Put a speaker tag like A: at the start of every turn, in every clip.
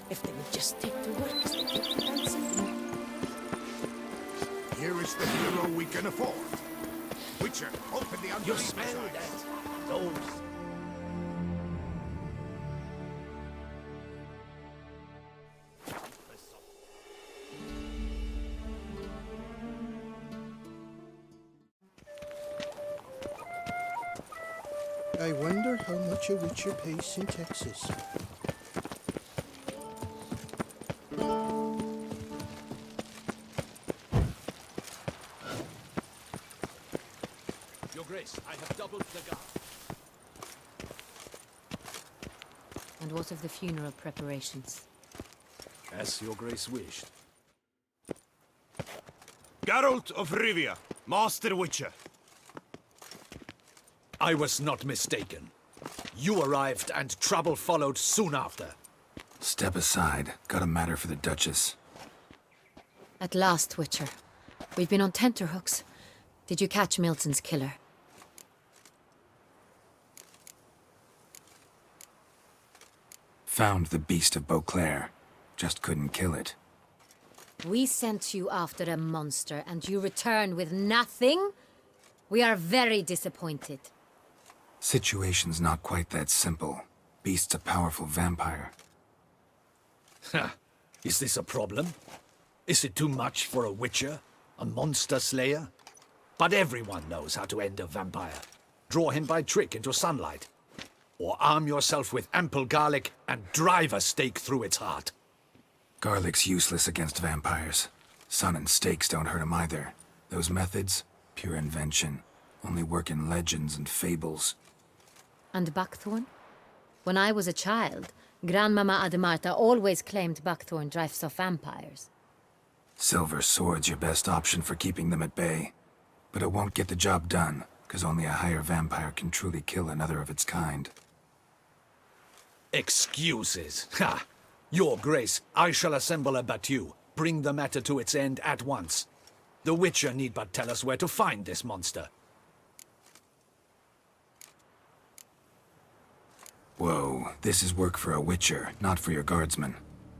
A: If they would just take to work as they did to dancing.
B: Here is the hero we can afford. Witcher, open the
A: You
B: underneath
A: smell
B: eyes.
A: that? Those.
C: I wonder how much a witcher pays in Texas.
A: Your Grace, I have doubled the guard.
D: And what of the funeral preparations?
A: As your Grace wished.
B: Geralt of Rivia, Master Witcher.
E: I was not mistaken. You arrived and trouble followed soon after.
F: Step aside. Got a matter for the Duchess.
D: At last, Witcher. We've been on tenterhooks. Did you catch Milton's killer?
F: Found the beast of Beauclair. Just couldn't kill it.
D: We sent you after a monster, and you return with nothing? We are very disappointed.
F: Situation's not quite that simple. Beast's a powerful vampire.
E: Ha! Is this a problem? Is it too much for a witcher? A monster slayer? But everyone knows how to end a vampire. Draw him by trick into sunlight. Or arm yourself with ample garlic and drive a stake through its heart.
F: Garlic's useless against vampires. Sun and stakes don't hurt him either. Those methods, pure invention. Only work in legends and fables.
D: And buckthorn? When I was a child, Grandmama Ademarta always claimed buckthorn drives off vampires.
F: Silver sword's your best option for keeping them at bay. But it won't get the job done, because only a higher vampire can truly kill another of its kind.
E: Excuses. Ha! Your Grace, I shall assemble a battue. Bring the matter to its end at once. The Witcher need but tell us where to find this monster.
F: Whoa, this is work for a Witcher, not for your guardsmen.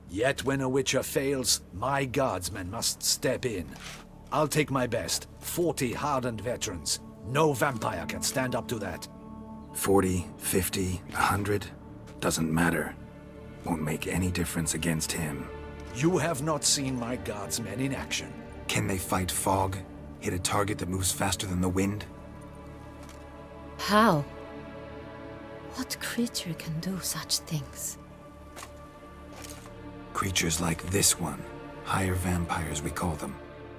E: Yet when a Witcher fails, my guardsmen must step in. I'll take my best. 40 hardened veterans. No vampire can stand up to that.
F: 40, 50, 100? Doesn't matter. Won't make any difference against him.
E: You have not seen my guardsmen in action.
F: Can they fight fog? Hit a target that moves faster than the wind?
D: How? What creature can do such things?
F: Creatures like this one. Higher vampires, we call them.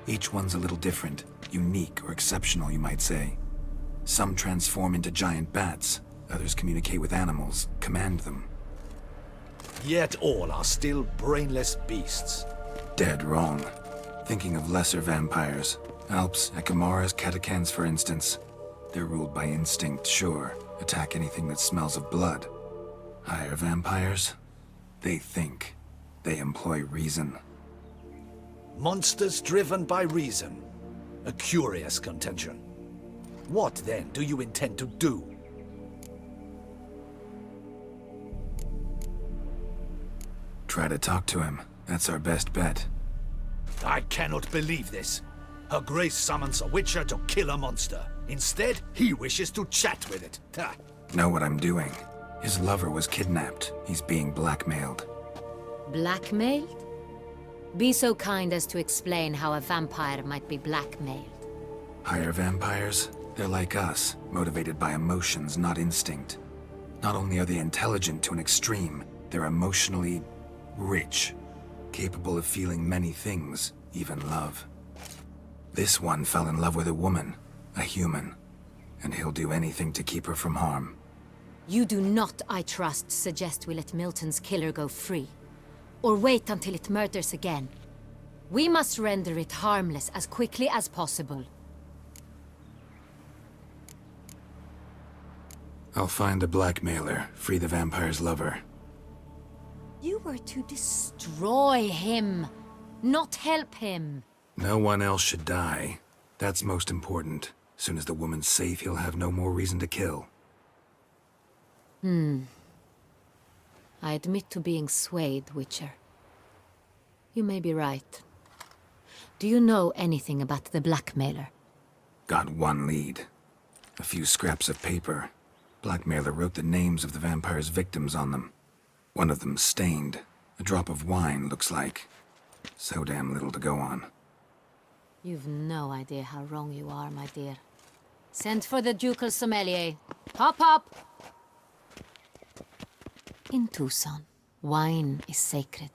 F: Each one's a little different. Unique or exceptional, you might say. Some transform into giant bats. Others communicate with animals, command them.
E: Yet all are still brainless beasts.
F: Dead wrong. Thinking of lesser vampires. Alps, Ekamaras, Catechans, for instance. They're ruled by instinct, sure. Attack anything that smells of blood. Higher vampires? They think. They employ reason.
E: Monsters driven by reason. A curious contention. What, then, do you intend to do?
F: Try to talk to him. That's our best bet.
E: I cannot believe this. Her Grace summons a Witcher to kill a monster. Instead, he wishes to chat with it. Ha!
F: Know what I'm doing. His lover was kidnapped. He's being blackmailed.
D: Blackmailed? Be so kind as to explain how a vampire might be blackmailed.
F: Higher vampires? They're like us, motivated by emotions, not instinct. Not only are they intelligent to an extreme, they're emotionally rich, capable of feeling many things, even love. This one fell in love with a woman, a human, and he'll do anything to keep her from harm.
D: You do not, I trust, suggest we let Milton's killer go free. Or wait until it murders again. We must render it harmless as quickly as possible.
F: I'll find the blackmailer, free the vampire's lover.
D: You were to destroy him, not help him.
F: No one else should die. That's most important. Soon as the woman's safe, he'll have no more reason to kill.
D: I admit to being swayed, Witcher. You may be right. Do you know anything about the blackmailer?
F: Got one lead. A few scraps of paper. Blackmailer wrote the names of the vampire's victims on them. One of them stained. A drop of wine, looks like. So damn little to go on.
D: You've no idea how wrong you are, my dear. Send for the ducal sommelier. Hop, hop! In Tucson, wine is sacred.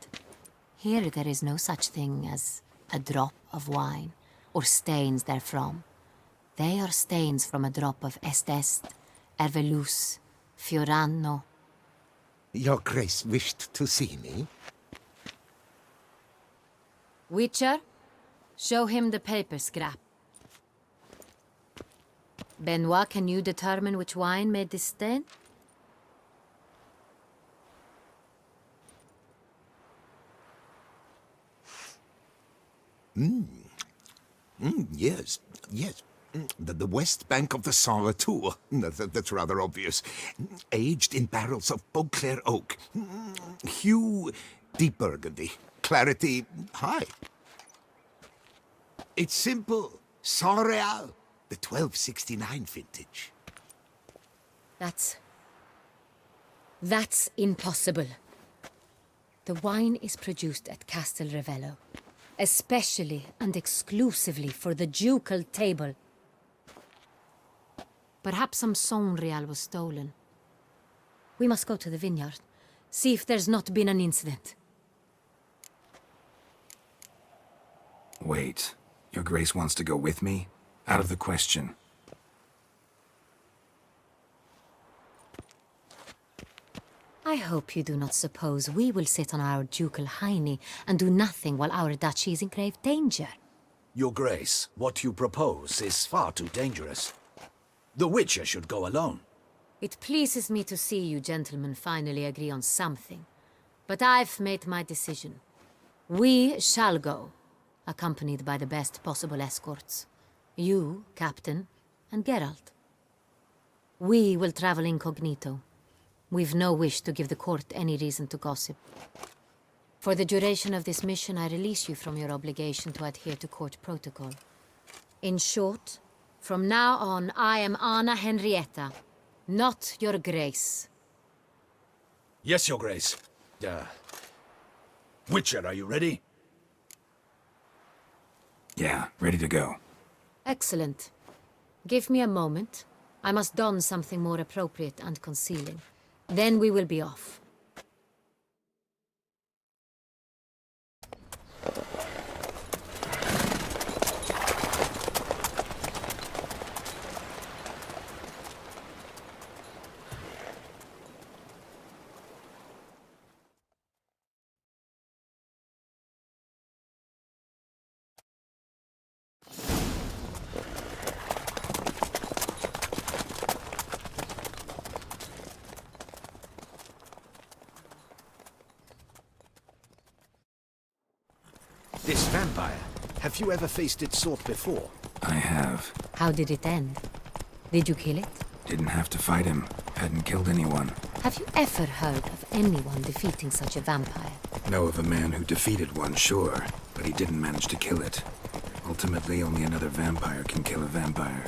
D: Here there is no such thing as a drop of wine, or stains therefrom. They are stains from a drop of Est, Ervelus, Fiorano.
G: Your Grace wished to see me?
D: Witcher, show him the paper scrap. Benoit, can you determine which wine made this stain?
G: Yes, yes. The west bank of the Saint Latour. That's rather obvious. Aged in barrels of Beauclair oak. Hue, deep burgundy. Clarity, high. It's simple. Saint Real, the 1269 vintage.
D: That's impossible. The wine is produced at Castel Revello, especially and exclusively for the ducal table. Perhaps some Saint Real was stolen. We must go to the vineyard, see if there's not been an incident.
F: Wait. Your Grace wants to go with me? Out of the question.
D: I hope you do not suppose we will sit on our ducal hiney and do nothing while our duchy is in grave danger.
E: Your Grace, what you propose is far too dangerous. The Witcher should go alone.
D: It pleases me to see you gentlemen finally agree on something. But I've made my decision. We shall go, accompanied by the best possible escorts. You, Captain, and Geralt. We will travel incognito. We've no wish to give the court any reason to gossip. For the duration of this mission, I release you from your obligation to adhere to court protocol. In short, from now on, I am Anna Henrietta, not your Grace.
E: Yes, Your Grace. Witcher, are you ready?
F: Yeah, ready to go.
D: Excellent. Give me a moment. I must don something more appropriate and concealing. Then we will be off.
E: This vampire, have you ever faced its sort before?
F: I have.
D: How did it end? Did you kill it?
F: Didn't have to fight him. Hadn't killed anyone.
D: Have you ever heard of anyone defeating such a vampire?
F: Know of a man who defeated one, sure, but he didn't manage to kill it. Ultimately, only another vampire can kill a vampire.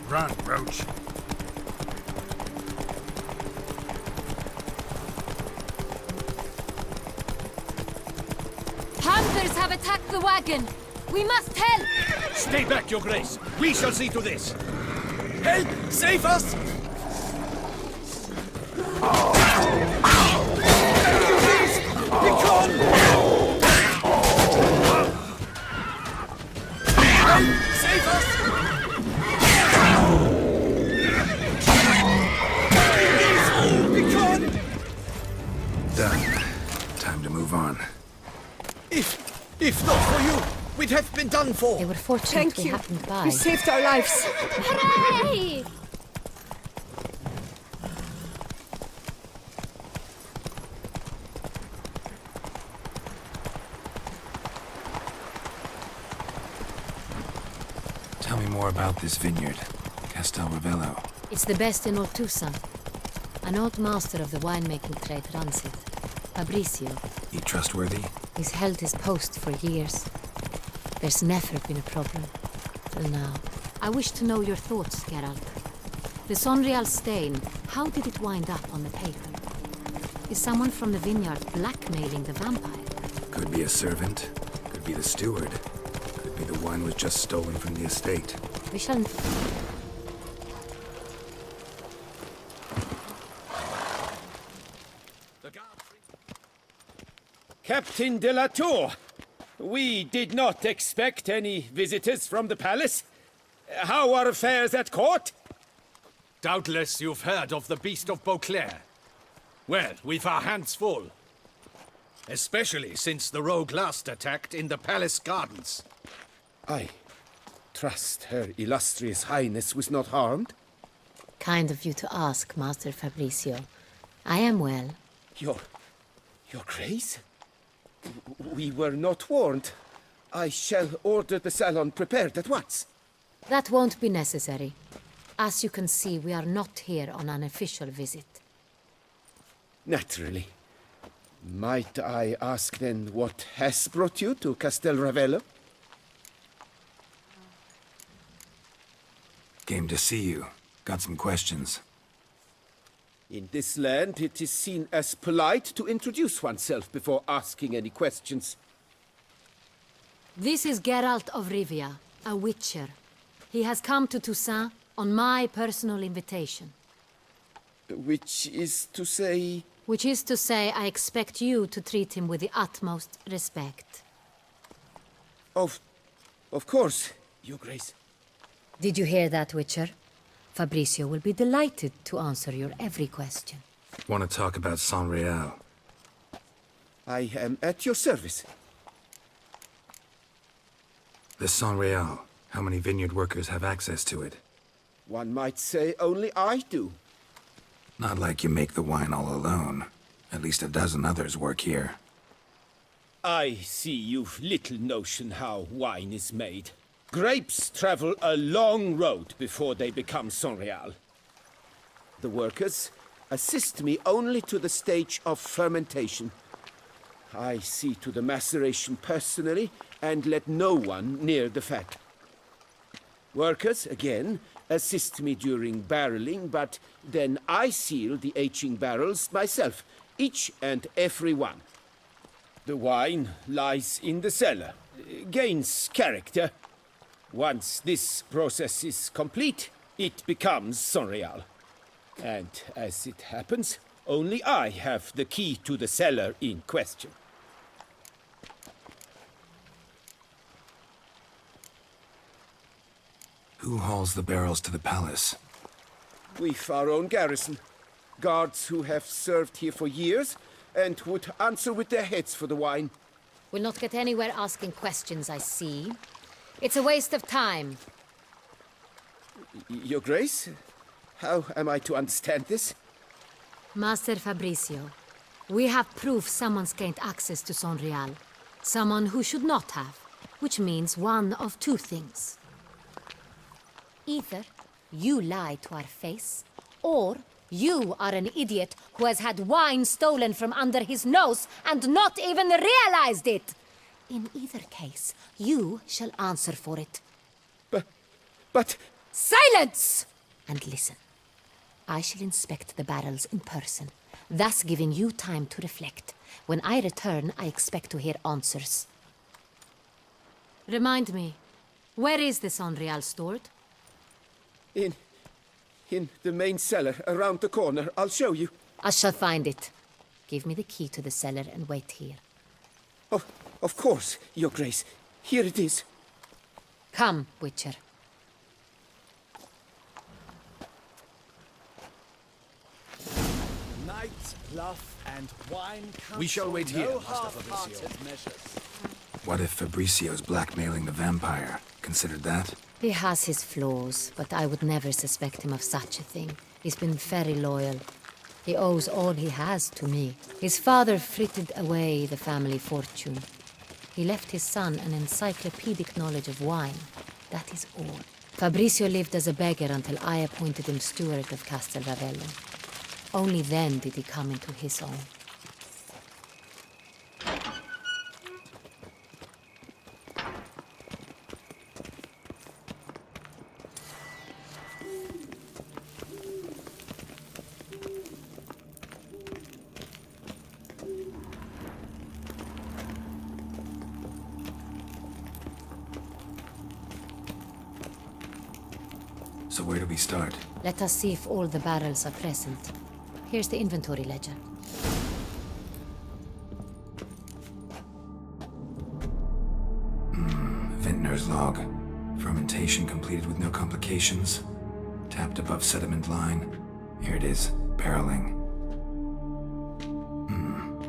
B: Run, Roach.
D: Hunters have attacked the wagon! We must help!
E: Stay back, Your Grace. We shall see to this. Help! Save us! Save us!
F: Done. Time to move on.
E: If not for you, we'd have been done for.
D: They were fortunate we happened by.
H: You saved our lives.
D: Hooray!
F: Tell me more about this vineyard, Castel Ravello.
D: It's the best in Ortusa. An old master of the winemaking trade runs it. Fabricio.
F: He trustworthy?
D: He's held his post for years. There's never been a problem. Till now. I wish to know your thoughts, Geralt. The Sonreal stain, how did it wind up on the paper? Is someone from the vineyard blackmailing the vampire?
F: Could be a servant, could be the steward, could be the wine was just stolen from the estate.
D: We shall...
H: Captain de la Tour, we did not expect any visitors from the palace. How are affairs at court?
E: Doubtless you've heard of the Beast of Beauclair. Well, we've our hands full. Especially since the rogue last attacked in the palace gardens.
H: I trust Her Illustrious Highness was not harmed.
D: Kind of you to ask, Master Fabricio. I am well.
H: Your Grace? We were not warned. I shall order the salon prepared at once.
D: That won't be necessary. As you can see, we are not here on an official visit.
H: Naturally. Might I ask then what has brought you to Castel Ravello?
F: Came to see you. Got some questions.
H: In this land, it is seen as polite to introduce oneself before asking any questions.
D: This is Geralt of Rivia, a witcher. He has come to Toussaint on my personal invitation.
H: Which is to say...
D: Which is to say, I expect you to treat him with the utmost respect.
H: Of course, Your Grace.
D: Did you hear that, Witcher? Fabricio will be delighted to answer your every question.
F: Want to talk about Sonreal?
H: I am at your service.
F: The Sonreal. How many vineyard workers have access to it?
H: One might say only I do.
F: Not like you make the wine all alone. At least a dozen others work here.
H: I see you've little notion how wine is made. Grapes travel a long road before they become Sonreal. The workers assist me only to the stage of fermentation. I see to the maceration personally and let no one near the fat. Workers, again, assist me during barreling, but then I seal the aging barrels myself, each and every one. The wine lies in the cellar, gains character. Once this process is complete, it becomes Sonreal. And as it happens, only I have the key to the cellar in question.
F: Who hauls the barrels to the palace?
H: We've our own garrison. Guards who have served here for years and would answer with their heads for the wine.
D: We'll not get anywhere asking questions, I see. It's a waste of time.
H: Your Grace? How am I to understand this?
D: Master Fabricio, we have proof someone's gained access to Sonreal. Someone who should not have. Which means one of two things. Either you lie to our face, or you are an idiot who has had wine stolen from under his nose and not even realized it. In either case, you shall answer for it.
H: But...
D: Silence! And listen. I shall inspect the barrels in person, thus giving you time to reflect. When I return, I expect to hear answers. Remind me, where is the Sonreal stored?
H: In the main cellar, around the corner. I'll show you.
D: I shall find it. Give me the key to the cellar and wait here.
H: Of course, Your Grace. Here it is.
D: Come, Witcher.
A: Night, bluff, and wine counsel.
E: We shall wait here,
A: no
E: Master Fabricio.
A: half-hearted measures.
F: What if Fabricio's blackmailing the vampire? Considered that?
D: He has his flaws, but I would never suspect him of such a thing. He's been very loyal. He owes all he has to me. His father frittered away the family fortune. He left his son an encyclopedic knowledge of wine. That is all. Fabricio lived as a beggar until I appointed him steward of Castel Ravello. Only then did he come into his own.
F: So where do we start?
D: Let us see if all the barrels are present. Here's the inventory ledger.
F: Vintner's log. Fermentation completed with no complications. Tapped above sediment line. Here it is, barreling.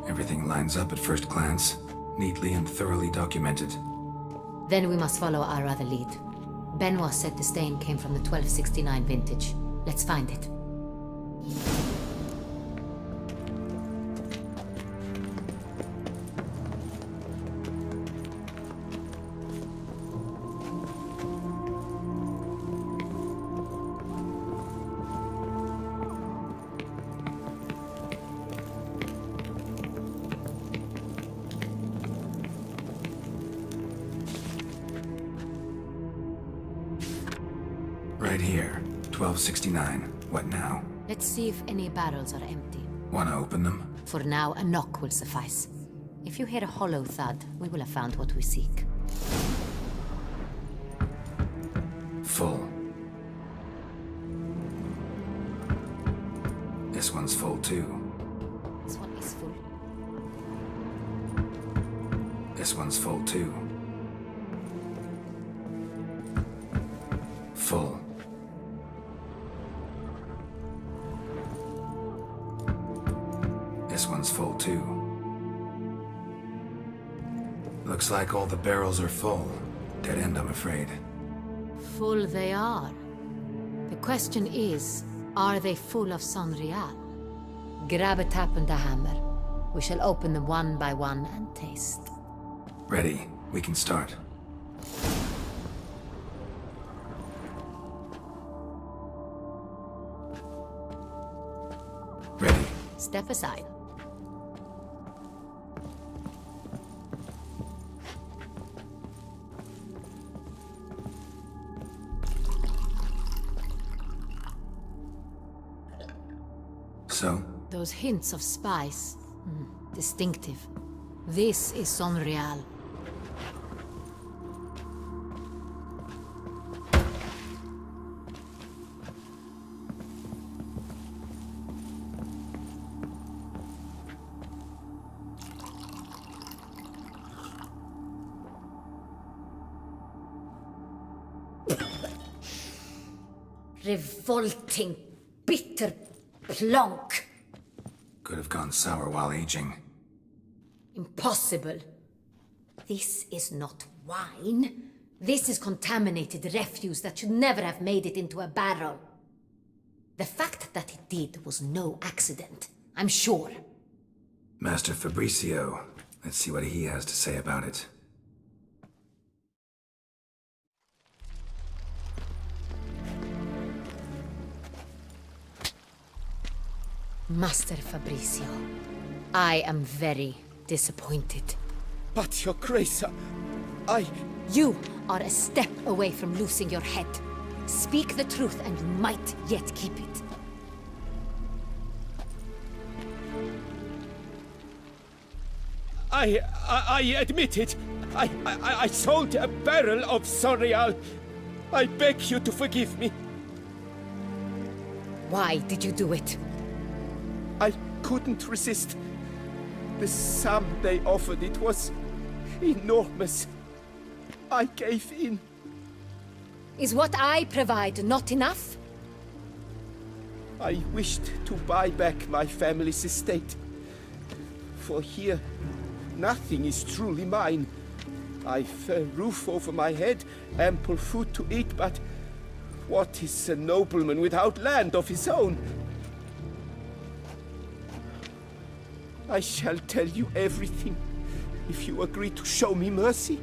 F: Everything lines up at first glance. Neatly and thoroughly documented.
D: Then we must follow our other lead. Benoit said the stain came from the 1269 vintage. Let's find it.
F: Right here, 1269. What now?
D: Let's see if any barrels are empty.
F: Wanna open them?
D: For now, a knock will suffice. If you hear a hollow thud, we will have found what we seek.
F: Full. This one's full too.
D: This one is full.
F: This one's full too. Full. This one's full too. Looks like all the barrels are full. Dead end, I'm afraid.
D: Full they are. The question is, are they full of Sonreal? Grab a tap and a hammer. We shall open them one by one and taste.
F: Ready. We can start. Ready.
D: Step aside.
F: So,
D: Those hints of spice. Distinctive. This is Sonreal. Revolting, bitter plonk.
F: could have gone sour while aging.
D: Impossible. This is not wine. This is contaminated refuse that should never have made it into a barrel. The fact that it did was no accident, I'm sure.
F: Master Fabricio, let's see what he has to say about it.
D: Master Fabricio, I am very disappointed.
H: But, Your Grace, I...
D: You are a step away from losing your head. Speak the truth and you might yet keep it.
H: I admit it. I sold a barrel of Sonreal. I beg you to forgive me.
D: Why did you do it?
H: I couldn't resist. The sum they offered, it was enormous. I gave in.
D: Is what I provide not enough?
H: I wished to buy back my family's estate. For here, nothing is truly mine. I've a roof over my head, ample food to eat, but what is a nobleman without land of his own? I shall tell you everything, if you agree to show me mercy.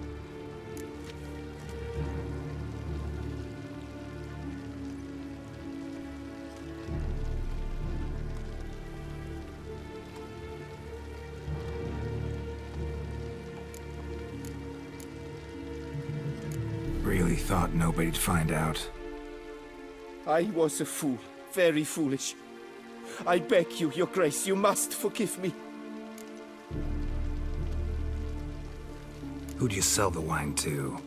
F: really thought nobody'd find out.
H: I was a fool, very foolish. I beg you, Your Grace, you must forgive me.
F: Who'd you sell the wine to?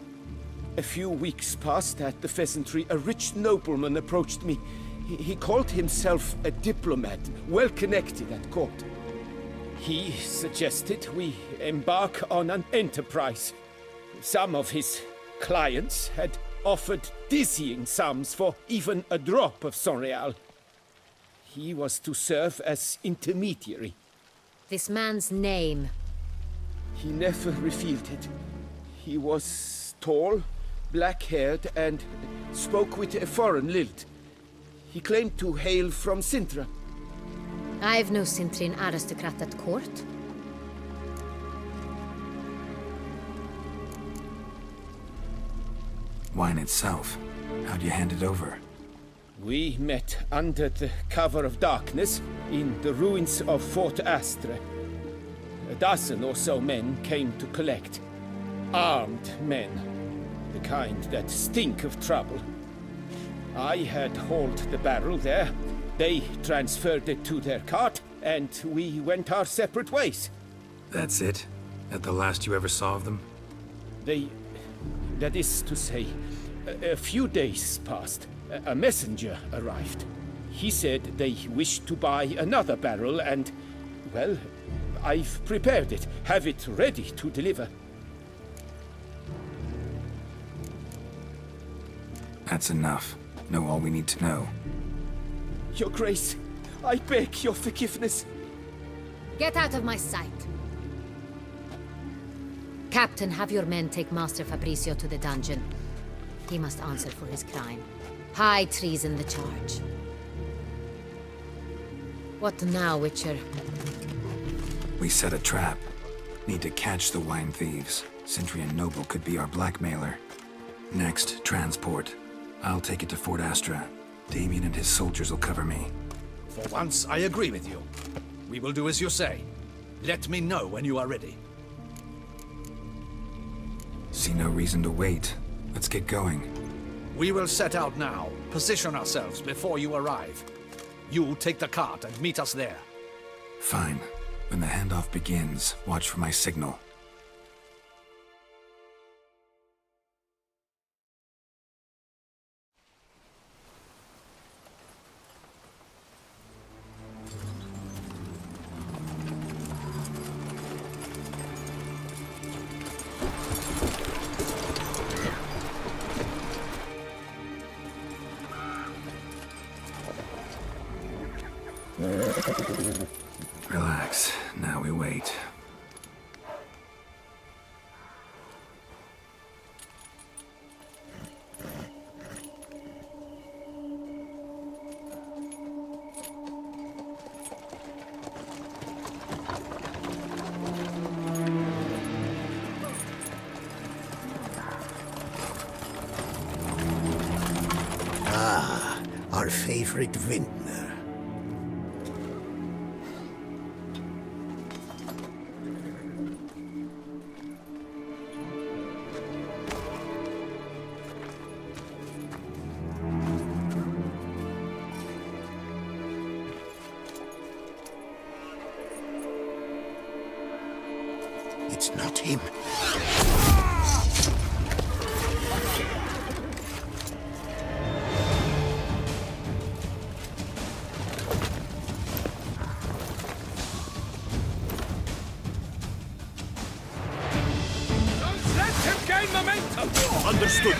H: A few weeks past at the Pheasantry, a rich nobleman approached me. He called himself a diplomat, well connected at court. He suggested we embark on an enterprise. Some of his clients had offered dizzying sums for even a drop of Sonreal. He was to serve as intermediary.
D: This man's name.
H: He never revealed it. He was tall, black-haired, and spoke with a foreign lilt. He claimed to hail from Sintra.
D: I've no Cintrin aristocrat at court.
F: Wine itself. How'd you hand it over?
H: We met under the cover of darkness in the ruins of Fort Astre. A dozen or so men came to collect. Armed men. The kind that stink of trouble. I had hauled the barrel there. They transferred it to their cart, and we went our separate ways.
F: That's it? At the last you ever saw of them?
H: That is to say, a few days passed. A messenger arrived. He said they wished to buy another barrel and, well, I've prepared it. Have it ready to deliver.
F: That's enough. Know all we need to know.
H: Your Grace, I beg your forgiveness.
D: Get out of my sight. Captain, have your men take Master Fabricio to the dungeon. He must answer for his crime. High treason the charge. What now, Witcher?
F: We set a trap. Need to catch the wine thieves. Cintrian Noble could be our blackmailer. Next, transport. I'll take it to Fort Astra. Damien and his soldiers will cover me.
E: For once, I agree with you. We will do as you say. Let me know when you are ready.
F: See no reason to wait. Let's get going.
E: We will set out now. Position ourselves before you arrive. You take the cart and meet us there.
F: Fine. When the handoff begins, watch for my signal. Relax. Now we wait.
G: Our favorite vintner. It's not him.
H: Let him gain momentum!
B: Understood.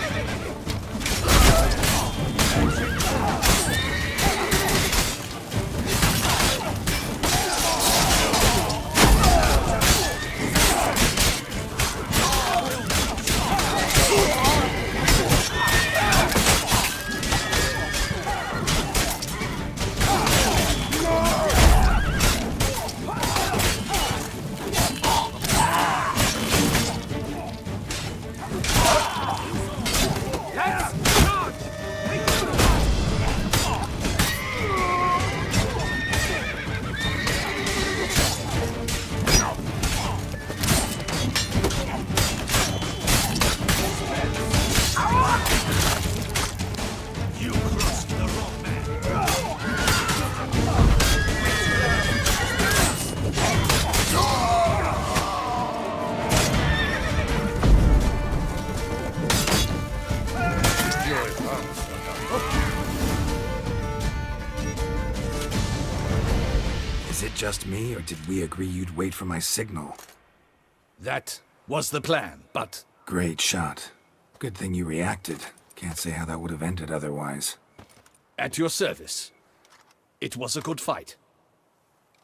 F: just me, or did we agree you'd wait for my signal?
E: That was the plan, but
F: Great shot. Good thing you reacted. Can't say how that would have ended otherwise.
E: at your service. It was a good fight.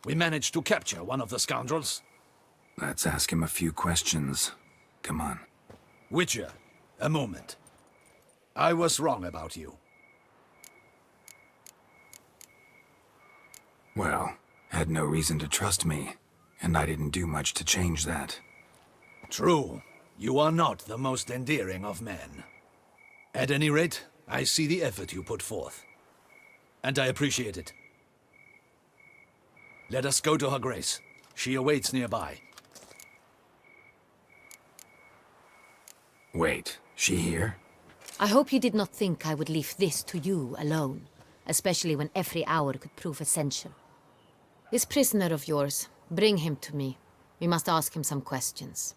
E: We managed to capture one of the scoundrels.
F: Let's ask him a few questions. Come on.
E: Witcher, a moment. I was wrong about you.
F: Well, had no reason to trust me, and I didn't do much to change that.
E: True, you are not the most endearing of men. At any rate, I see the effort you put forth. And I appreciate it. Let us go to her grace. She awaits nearby.
F: Wait, she here?
D: I hope you did not think I would leave this to you alone, especially when every hour could prove essential. This prisoner of yours, bring him to me. We must ask him some questions.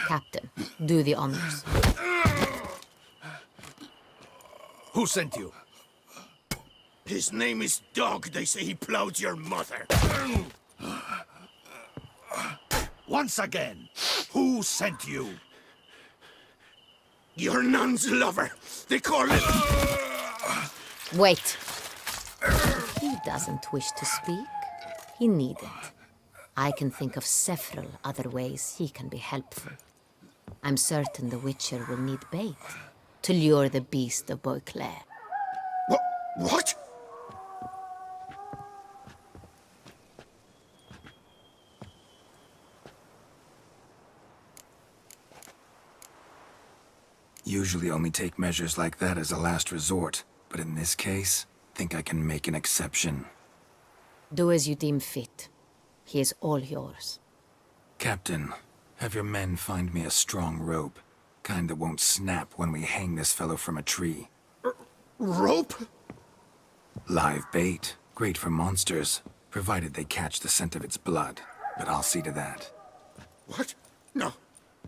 D: Captain, do the honors.
E: Who sent you?
B: His name is Dog. They say he plowed your mother.
E: Once again, who sent you?
B: Your nun's lover. They call him...
D: Wait. If he doesn't wish to speak, he needn't. I can think of several other ways he can be helpful. I'm certain the Witcher will need bait to lure the beast of Beauclair.
B: What?
F: Usually only take measures like that as a last resort, but in this case, think I can make an exception.
D: Do as you deem fit. He is all yours.
F: Captain, have your men find me a strong rope. Kind that won't snap when we hang this fellow from a tree.
B: Rope?
F: Live bait. Great for monsters, provided they catch the scent of its blood. But I'll see to that.
B: What? No.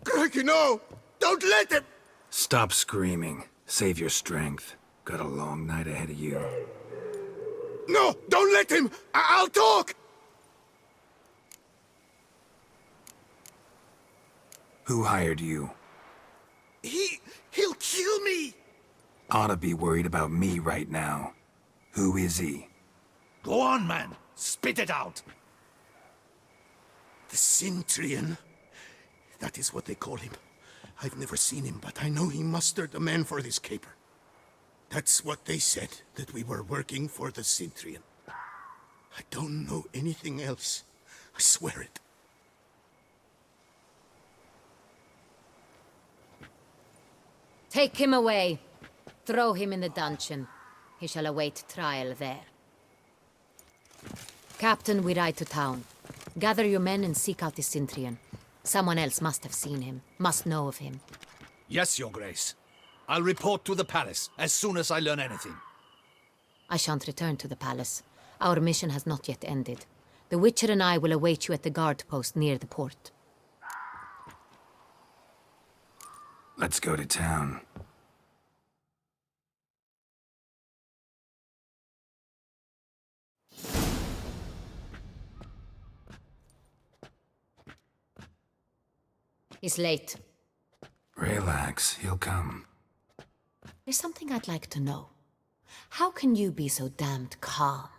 B: Crikey, no! Don't let him!
F: Stop screaming. Save your strength. Got a long night ahead of you.
B: No! Don't let him! I'll talk!
F: Who hired you?
B: He'll kill me!
F: Ought to be worried about me right now. Who is he?
E: Go on, man. Spit it out.
B: The Cintrian. That is what they call him. I've never seen him, but I know he mustered the men for this caper. That's what they said, that we were working for the Cintrian. I don't know anything else. I swear it.
D: Take him away. Throw him in the dungeon. He shall await trial there. Captain, we ride to town. Gather your men and seek out the Cintrian. Someone else must have seen him, must know of him.
E: Yes, Your Grace. I'll report to the palace as soon as I learn anything.
D: I shan't return to the palace. Our mission has not yet ended. The Witcher and I will await you at the guard post near the port.
F: Let's go to town.
D: He's late.
F: Relax, he'll come.
D: There's something I'd like to know. How can you be so damned calm?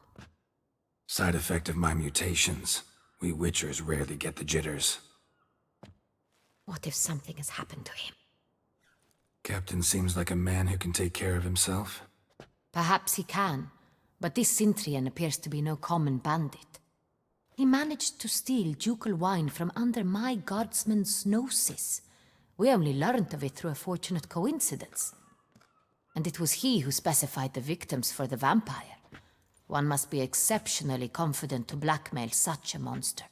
F: Side effect of my mutations. We Witchers rarely get the jitters.
D: What if something has happened to him?
F: Captain seems like a man who can take care of himself.
D: Perhaps he can, but this Cintrian appears to be no common bandit. He managed to steal ducal wine from under my guardsman's noses. We only learned of it through a fortunate coincidence. And it was he who specified the victims for the vampire. One must be exceptionally confident to blackmail such a monster.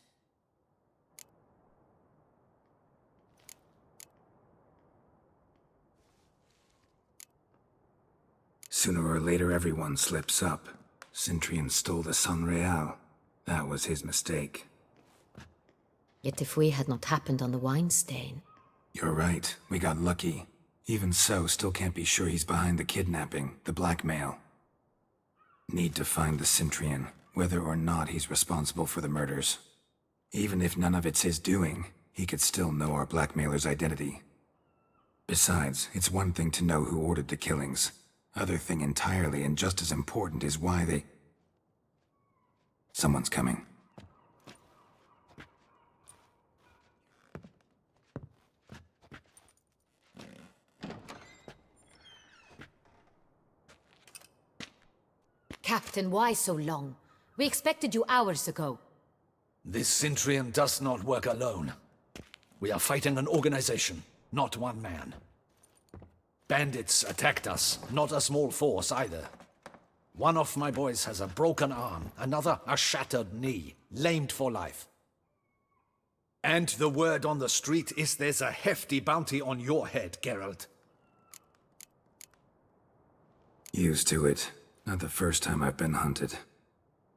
F: Sooner or later, everyone slips up. Cintrian stole the Sun Real. That was his mistake.
D: Yet if we had not happened on the wine stain...
F: You're right. We got lucky. Even so, still can't be sure he's behind the kidnapping, the blackmail. Need to find the Cintrian, whether or not he's responsible for the murders. Even if none of it's his doing, he could still know our blackmailer's identity. Besides, it's one thing to know who ordered the killings. Other thing entirely, and just as important, is why they... Someone's coming.
D: Captain, why so long? We expected you hours ago.
E: This Cintrian does not work alone. We are fighting an organization, not one man. Bandits attacked us, not a small force either. One of my boys has a broken arm, another a shattered knee, lamed for life. And the word on the street is there's a hefty bounty on your head, Geralt.
F: Used to it. Not the first time I've been hunted.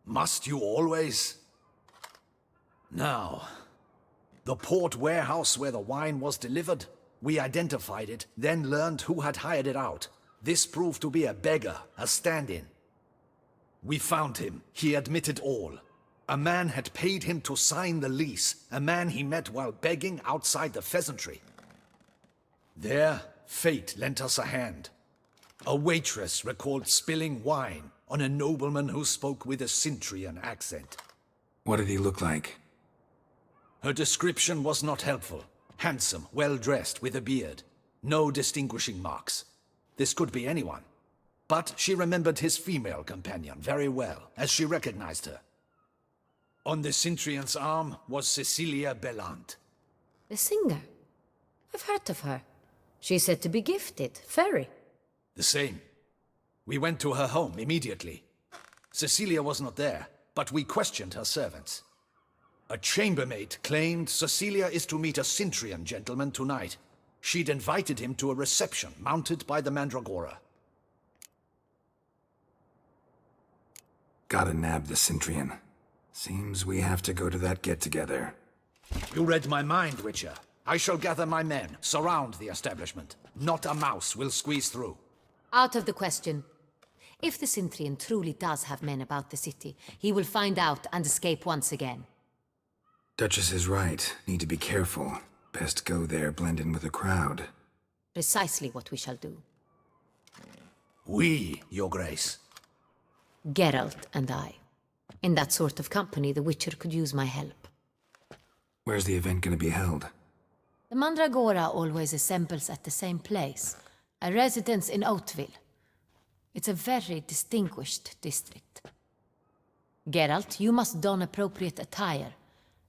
E: Must you always? Now, the port warehouse where the wine was delivered, we identified it, then learned who had hired it out. This proved to be a beggar, a stand-in. We found him. He admitted all. A man had paid him to sign the lease, a man he met while begging outside the pheasantry. There, fate lent us a hand. A waitress recalled spilling wine on a nobleman who spoke with a Cintrian accent.
F: What did he look like?
E: Her description was not helpful. Handsome, well-dressed, with a beard. No distinguishing marks. This could be anyone. But she remembered his female companion very well, as she recognized her. On the Cintrian's arm was Cecilia Bellant.
D: The singer? I've heard of her. She's said to be gifted, very.
E: The same. We went to her home immediately. Cecilia was not there, but we questioned her servants. A chambermaid claimed Cecilia is to meet a Cintrian gentleman tonight. She'd invited him to a reception mounted by the Mandragora.
F: Gotta nab the Cintrian. Seems we have to go to that get-together.
E: You read my mind, Witcher. I shall gather my men, surround the establishment. Not a mouse will squeeze through.
D: Out of the question. If the Cintrian truly does have men about the city, he will find out and escape once again.
F: Duchess is right. Need to be careful. Best go there, blend in with the crowd.
D: Precisely what we shall do.
E: We, Your Grace.
D: Geralt and I. In that sort of company, the Witcher could use my help.
F: Where's the event gonna be held?
D: The Mandragora always assembles at the same place. A residence in Oatville. It's a very distinguished district. Geralt, you must don appropriate attire.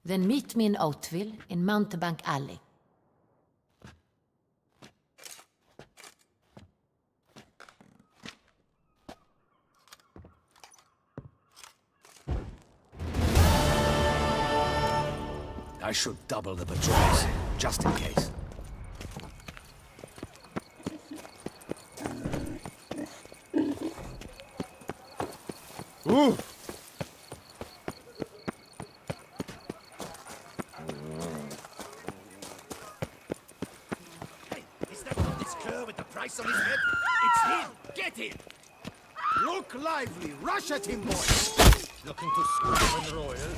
D: Then meet me in Oatville, in Mountebank Alley.
E: I should double the patrols, just in case.
C: Ooh!
H: Hey, is that not this cur with the price on his head? It's him! Get him!
C: Look lively! Rush at him, boy!
H: Looking to scoop and royal?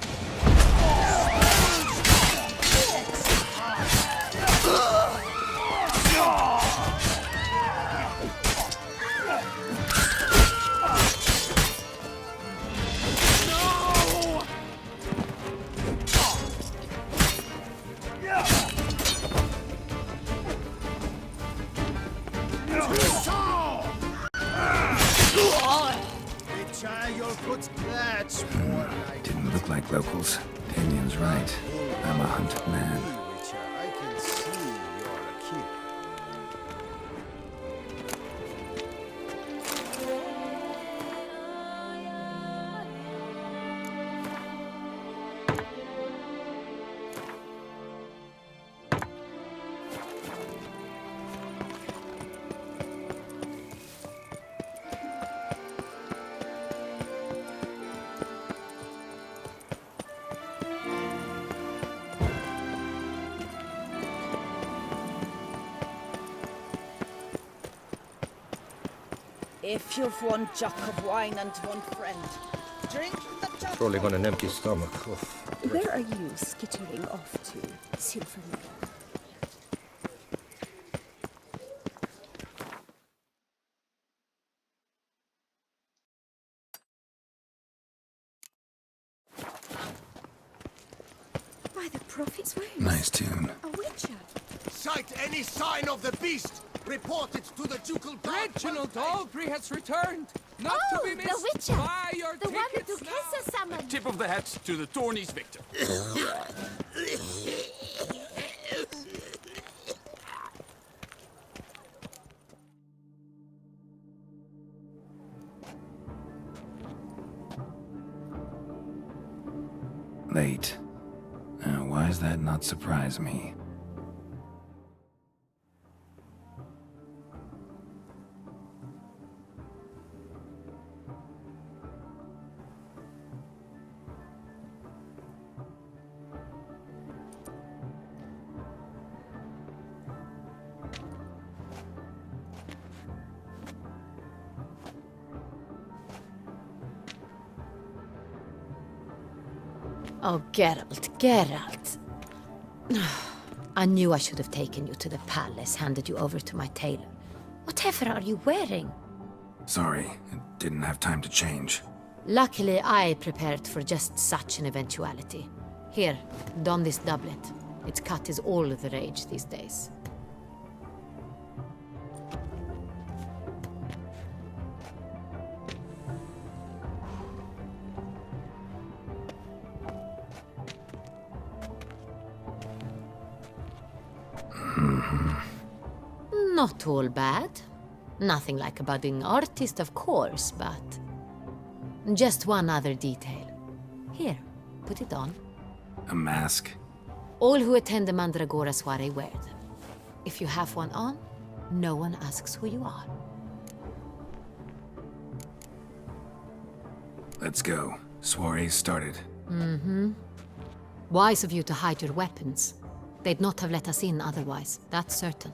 F: Didn't look like locals. Damien's right. I'm a hunted man.
C: Witcher, I can see you're a kid.
I: If you've one jock of wine and one friend, drink the jock.
J: Probably got an empty stomach. Oh.
I: Where are you skittering off to, Silvermere? By the prophet's ways.
F: Nice tune.
I: A witcher.
B: Sight any sign of the beast! Report it to the ducal guard.
K: Reginald Dalbury has returned, not to be missed.
D: the Witcher!
K: Buy your
D: The one the
K: tickets
D: Duchessa summoned!
K: Tip of the hat to the Tourney's victor.
F: Late. Why does that not surprise me?
D: Oh, Geralt, Geralt. I knew I should have taken you to the palace, handed you over to my tailor. Whatever are you wearing?
F: Sorry, I didn't have time to change.
D: Luckily, I prepared for just such an eventuality. Here, don this doublet. Its cut is all the rage these days. Not all bad. Nothing like a budding artist, of course, but... just one other detail. Here, put it on.
F: A mask?
D: All who attend the Mandragora soiree wear them. If you have one on, no one asks who you are.
F: Let's go. Soiree started.
D: Wise of you to hide your weapons. They'd not have let us in otherwise, that's certain.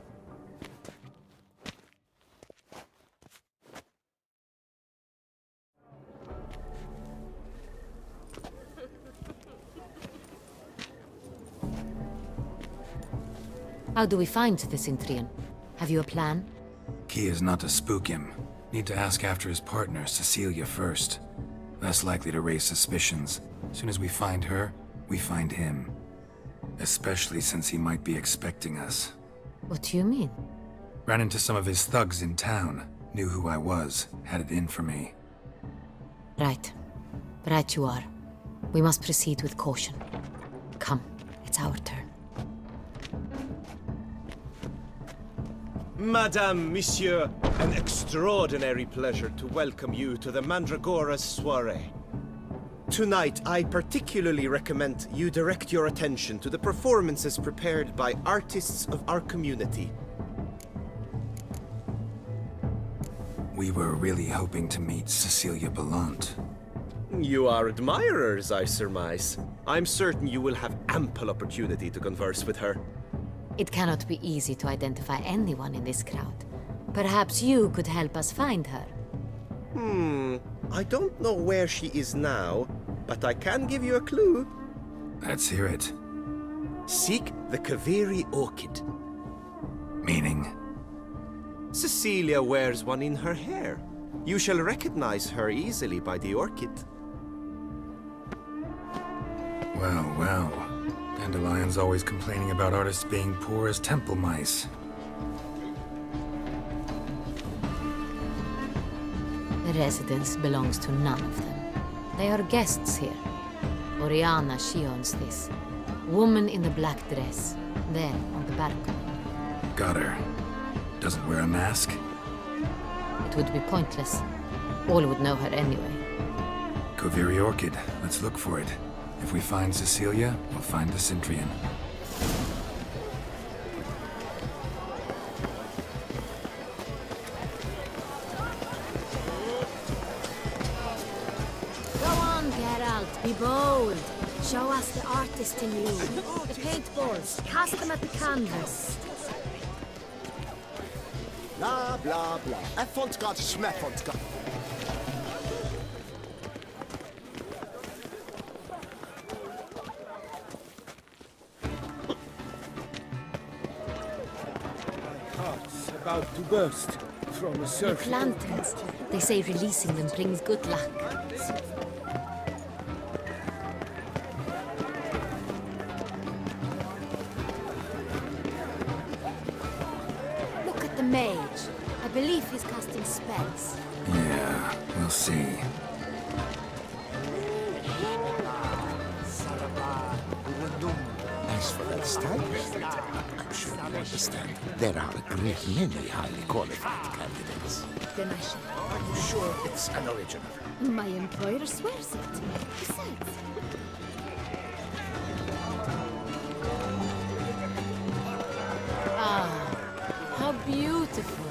D: How do we find the Cintrian? Have you a plan?
F: Key is not to spook him. Need to ask after his partner, Cecilia, first. Less likely to raise suspicions. Soon as we find her, we find him. Especially since he might be expecting us.
D: What do you mean?
F: Ran into some of his thugs in town. Knew who I was. Had it in for me.
D: Right. Right you are. We must proceed with caution. Come, it's our turn.
L: Madame, Monsieur, an extraordinary pleasure to welcome you to the Mandragora's soiree. Tonight, I particularly recommend you direct your attention to the performances prepared by artists of our community.
F: We were really hoping to meet Cecilia Belant.
L: You are admirers, I surmise. I'm certain you will have ample opportunity to converse with her.
D: It cannot be easy to identify anyone in this crowd. Perhaps you could help us find her.
L: I don't know where she is now, but I can give you a clue.
F: Let's hear it.
L: Seek the Kaviri orchid.
F: Meaning?
L: Cecilia wears one in her hair. You shall recognize her easily by the orchid.
F: Well, well. Dandelion's always complaining about artists being poor as temple mice.
D: The residence belongs to none of them. They are guests here. Oriana, she owns this. Woman in the black dress. There, on the balcony.
F: Got her. Doesn't wear a mask?
D: It would be pointless. All would know her anyway.
F: Kaviri Orchid. Let's look for it. If we find Cecilia, we'll find the Cintrian.
D: Go on, Geralt. Be bold. Show us the artist in you. The paintballs. Cast them at the canvas.
J: Blah, blah, blah. Effondgard, schmeffondgard.
H: Heart's about to burst from a
D: The
H: surfeit.
D: lanterns. They say releasing them brings good luck. Look at the mage. I believe he's casting spells.
F: Yeah, we'll see.
G: As for that style, I'm sure you understand. There are a great many highly qualified candidates.
D: Then I shall.
E: Are you sure it's an original?
D: My employer swears it. Besides, how beautiful.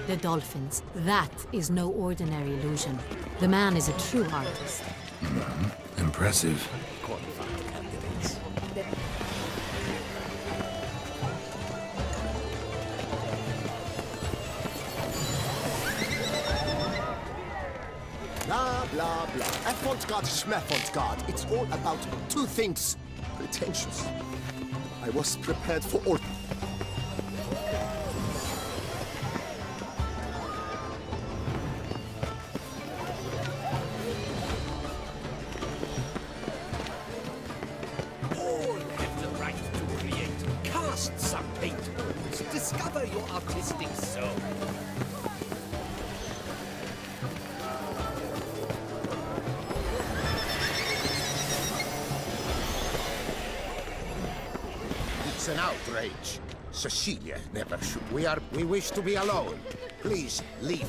D: The dolphins. That is no ordinary illusion. The man is a true artist.
F: Impressive.
G: Qualified candidates.
J: Blah, blah, blah. Effondgard, schmeffondgard. It's all about two things. Pretentious. I was prepared for all.
E: All have the right to create. Cast some paint. Discover your artistic soul.
G: It's an outrage. Cecilia never should. We wish to be alone. Please, leave.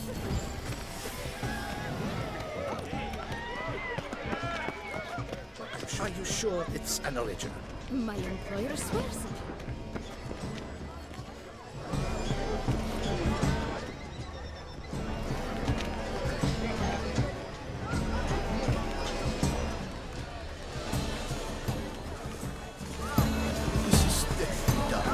E: Are you sure it's an original?
D: My employer swears it.
B: This is definitely done.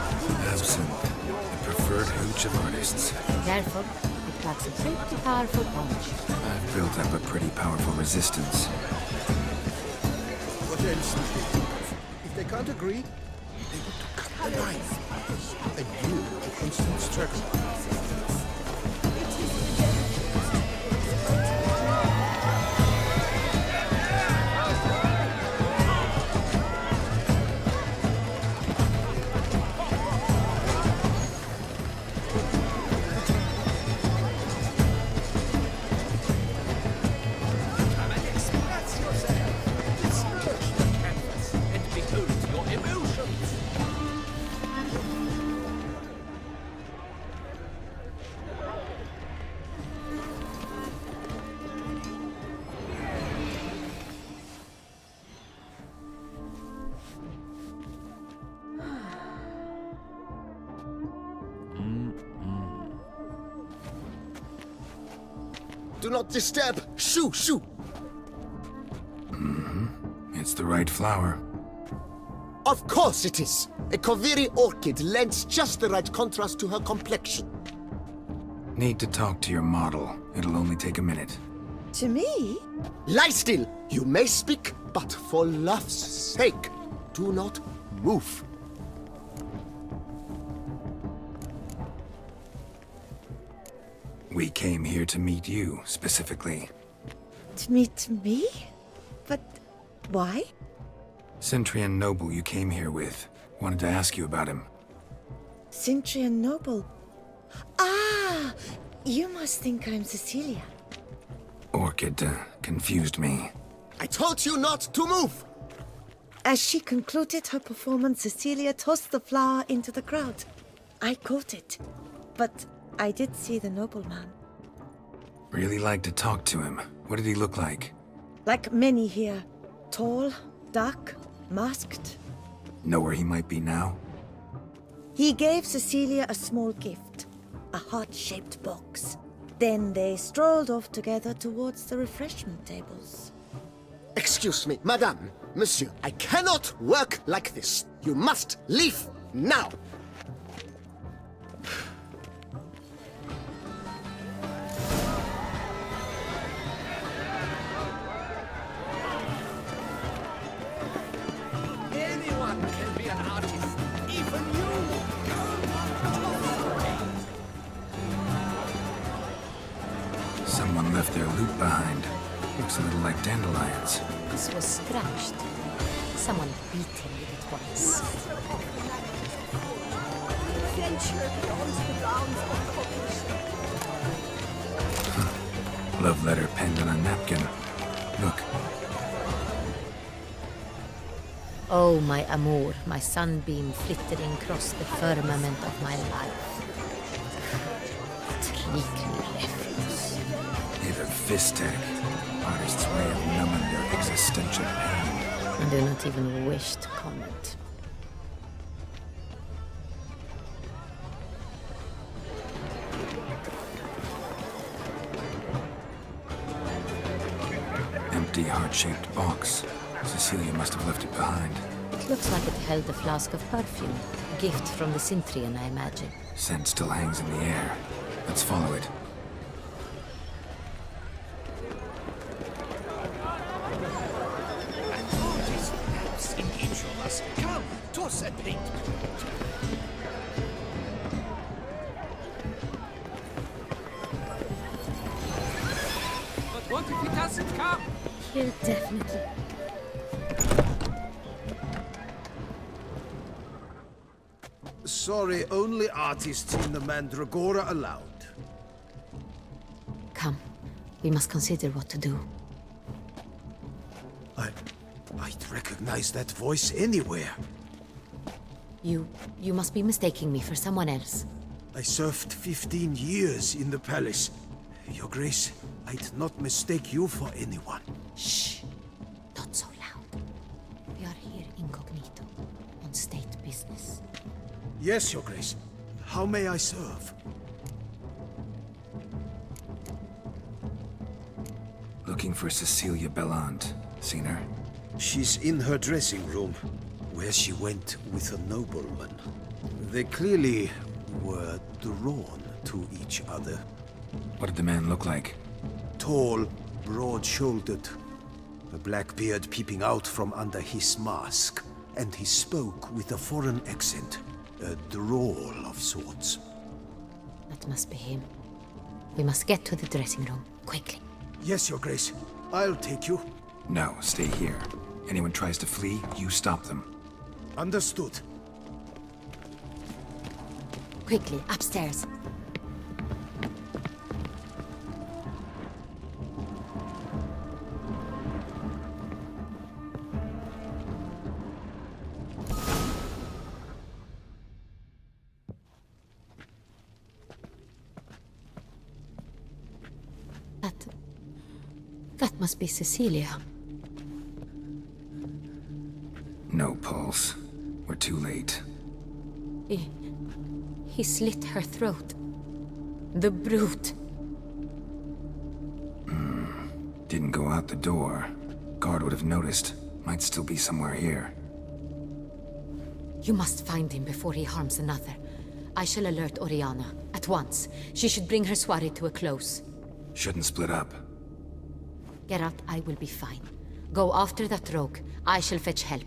F: Absinthe, the preferred hooch of artists.
D: Careful, it packs a pretty powerful punch.
F: I've built up a pretty powerful resistance.
C: What else would they do? If they can't agree, they want to cut the line. And you, the constant struggle.
E: Come and express yourself. Disperse the canvas and behold your emotions.
J: Do not disturb. Shoo, shoo.
F: It's the right flower.
J: Of course it is. A Koviri orchid lends just the right contrast to her complexion.
F: Need to talk to your model. It'll only take a minute.
I: To me?
J: Lie still. You may speak, but for love's sake, do not move.
F: We came here to meet you, specifically.
I: To meet me? But why?
F: Centrian Noble you came here with. Wanted to ask you about him.
I: Centrian Noble. Ah! You must think I'm Cecilia.
F: Orchid confused me.
J: I told you not to move.
I: As she concluded her performance, Cecilia tossed the flower into the crowd. I caught it. But I did see the nobleman.
F: Really like to talk to him. What did he look like?
I: Like many here. Tall, dark, masked.
F: Know where he might be now?
I: He gave Cecilia a small gift. A heart-shaped box. Then they strolled off together towards the refreshment tables.
J: Excuse me, madame, monsieur, I cannot work like this. You must leave now!
A: Anyone can be an artist, even you!
F: Someone left their loot behind. Looks a little like dandelions.
D: This was scratched. Someone beat him with it once.
I: Venture beyond the bounds of cognition.
F: Love letter penned on a napkin. Look.
D: Oh, my amour, my sunbeam flittering across the firmament of my life. Treacle refuse.
F: Either fistic, artist's way of numbing their existential pain.
D: I do not even wish to comment.
F: Empty, heart-shaped box. Cecilia must have left it behind.
D: It looks like it held a flask of perfume. A gift from the Cintrian, I imagine.
F: Scent still hangs in the air. Let's follow it.
A: In each of us. Come, toss and paint.
K: But what if he doesn't come?
D: Here, definitely.
C: Sorry, only artists in the Mandragora allowed.
D: Come, we must consider what to do.
C: I'd recognize that voice anywhere.
D: You must be mistaking me for someone else.
C: I served 15 years in the palace. Your Grace, I'd not mistake you for anyone.
D: Shh! Not so loud. We are here incognito, on state business.
C: Yes, Your Grace. How may I serve?
F: Looking for Cecilia Bellant. Seen her?
C: She's in her dressing room, where she went with a nobleman. They clearly were drawn to each other.
F: What did the man look like?
C: Tall, broad-shouldered, a black beard peeping out from under his mask, and he spoke with a foreign accent, a drawl of sorts.
D: That must be him. We must get to the dressing room, quickly.
C: Yes, Your Grace. I'll take you.
F: No, stay here. Anyone tries to flee, you stop them.
C: Understood.
D: Quickly, upstairs. That must be Cecilia.
F: No pulse. We're too late.
D: He slit her throat. The brute.
F: Didn't go out the door. Guard would have noticed. Might still be somewhere here.
D: You must find him before he harms another. I shall alert Oriana. At once. She should bring her soirée to a close.
F: Shouldn't split up.
D: Geralt, I will be fine. Go after that rogue. I shall fetch help.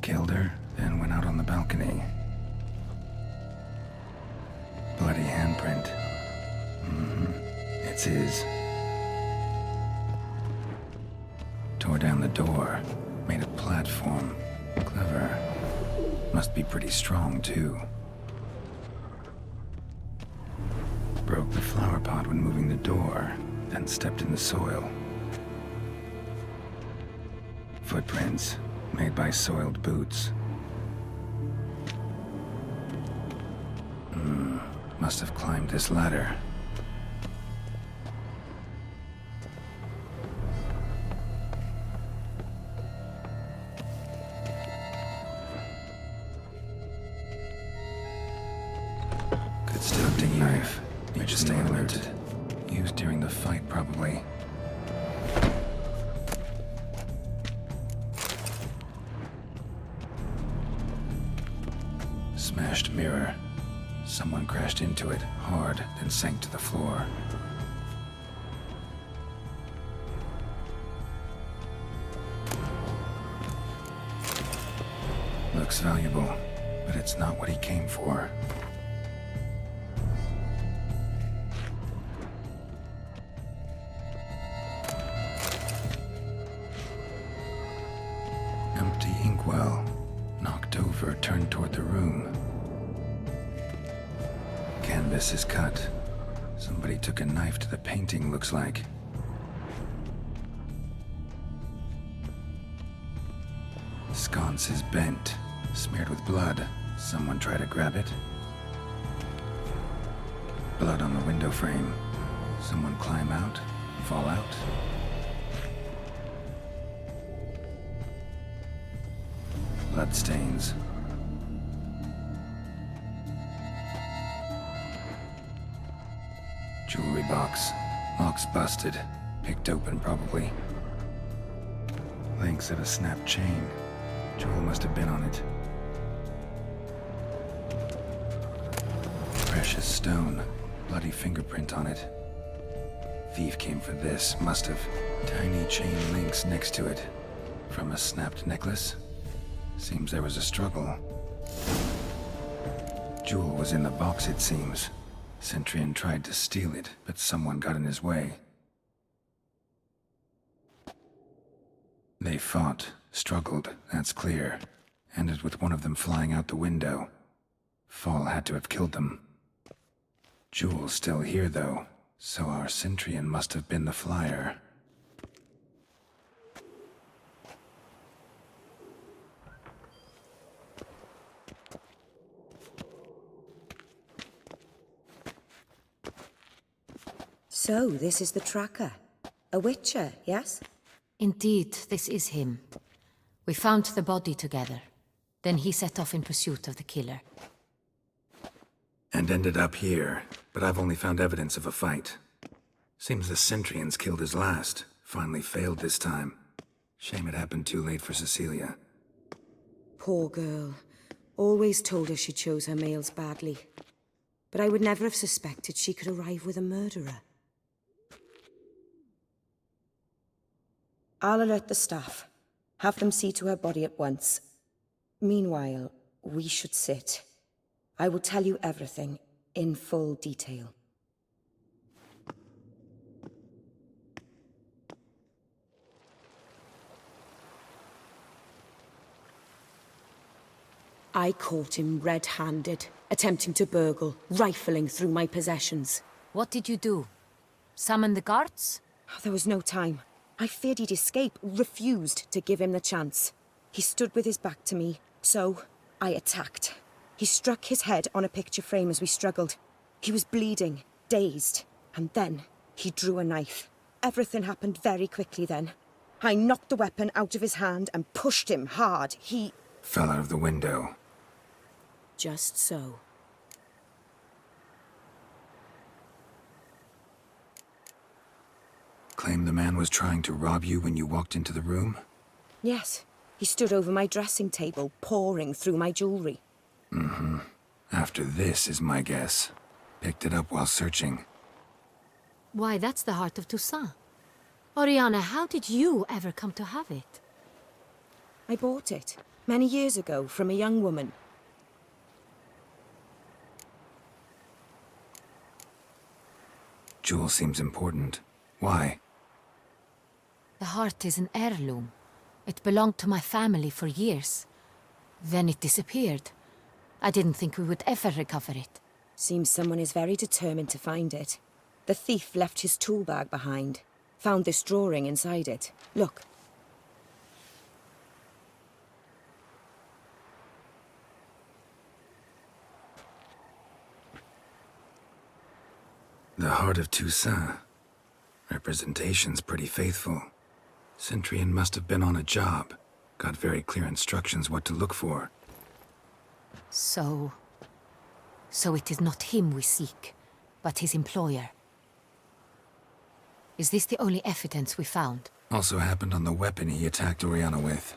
F: Killed her, then went out on the balcony. Bloody handprint. It's his. Tore down the door. Made a platform. Clever. Must be pretty strong, too. Broke the flower pot when moving the door, then stepped in the soil. Footprints, made by soiled boots. Must have climbed this ladder. Hunting knife. Need to stay alert. Used during the fight, probably. Smashed mirror. Someone crashed into it hard, then sank to the floor. Looks valuable, but it's not what he came for. Empty inkwell. Knocked over, turned toward the room. Canvas is cut. Somebody took a knife to the painting, looks like. Sconce is bent, smeared with blood. Someone try to grab it. Blood on the window frame. Someone climb out, fall out. Bloodstains. Jewelry box. Lock's busted. Picked open, probably. Links of a snapped chain. Jewel must have been on it. Precious stone. Bloody fingerprint on it. Thief came for this. Must have. Tiny chain links next to it. From a snapped necklace? Seems there was a struggle. Jewel was in the box, it seems. Centurion tried to steal it, but someone got in his way. They fought, struggled, that's clear. Ended with one of them flying out the window. Fall had to have killed them. Jewel's still here, though, so our Centurion must have been the flyer.
M: So, this is the tracker. A witcher, yes?
D: Indeed, this is him. We found the body together. Then he set off in pursuit of the killer.
F: And ended up here, but I've only found evidence of a fight. Seems the Centurions killed his last. Finally failed this time. Shame it happened too late for Cecilia.
M: Poor girl. Always told her she chose her males badly. But I would never have suspected she could arrive with a murderer. I'll alert the staff. Have them see to her body at once. Meanwhile, we should sit. I will tell you everything, in full detail. I caught him red-handed, attempting to burgle, rifling through my possessions.
D: What did you do? Summon the guards?
M: There was no time. I feared he'd escape, refused to give him the chance. He stood with his back to me, so I attacked. He struck his head on a picture frame as we struggled. He was bleeding, dazed, and then he drew a knife. Everything happened very quickly then. I knocked the weapon out of his hand and pushed him hard. He
F: fell out of the window.
M: Just so.
F: Claim the man was trying to rob you when you walked into the room?
M: Yes. He stood over my dressing table, pouring through my jewelry.
F: Mm-hmm. After this is my guess. Picked it up while searching.
D: Why, that's the heart of Toussaint. Oriana, how did you ever come to have it?
M: I bought it, many years ago, from a young woman.
F: Jewel seems important. Why?
D: The heart is an heirloom. It belonged to my family for years. Then it disappeared. I didn't think we would ever recover it.
M: Seems someone is very determined to find it. The thief left his tool bag behind. Found this drawing inside it. Look.
F: The heart of Toussaint. Representation's pretty faithful. Centurion must have been on a job. Got very clear instructions what to look for.
D: So... So it is not him we seek, but his employer. Is this the only evidence we found?
F: Also happened on the weapon he attacked Oriana with.